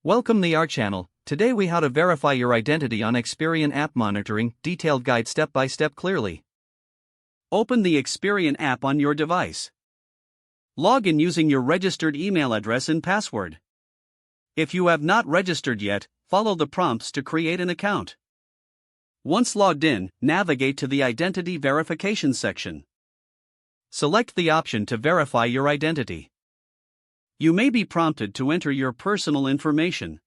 Welcome to our channel. Today we how to verify your identity on Experian app monitoring, detailed guide step by step clearly. Open the Experian app on your device. Log in using your registered email address and password. If you have not registered yet, follow the prompts to create an account. Once logged in, navigate to the Identity Verification section. Select the option to verify your identity. You may be prompted to enter your personal information.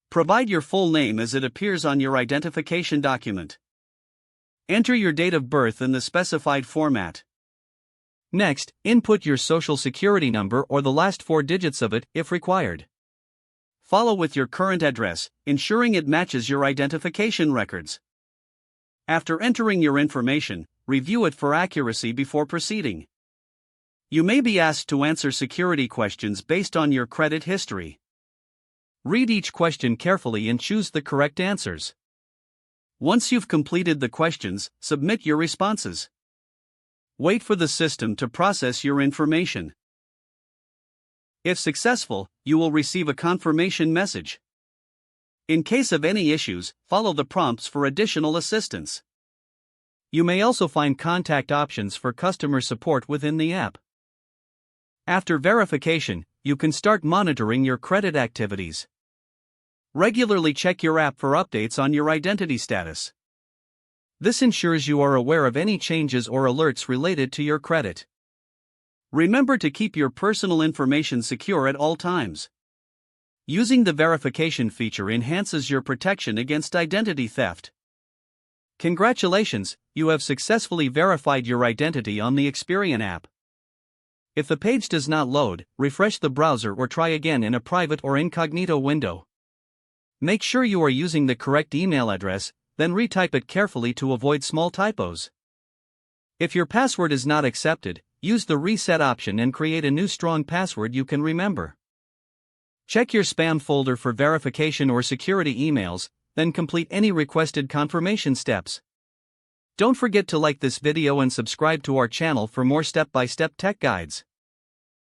Provide your full name as it appears on your identification document. Enter your date of birth in the specified format. Next, input your social security number or the last 4 digits of it, if required. Follow with your current address, ensuring it matches your identification records. After entering your information, review it for accuracy before proceeding. You may be asked to answer security questions based on your credit history. Read each question carefully and choose the correct answers. Once you've completed the questions, submit your responses. Wait for the system to process your information. If successful, you will receive a confirmation message. In case of any issues, follow the prompts for additional assistance. You may also find contact options for customer support within the app. After verification, you can start monitoring your credit activities. Regularly check your app for updates on your identity status. This ensures you are aware of any changes or alerts related to your credit. Remember to keep your personal information secure at all times. Using the verification feature enhances your protection against identity theft. Congratulations, you have successfully verified your identity on the Experian app. If the page does not load, refresh the browser or try again in a private or incognito window. Make sure you are using the correct email address, then retype it carefully to avoid small typos. If your password is not accepted, use the reset option and create a new strong password you can remember. Check your spam folder for verification or security emails, then complete any requested confirmation steps. Don't forget to like this video and subscribe to our channel for more step-by-step tech guides.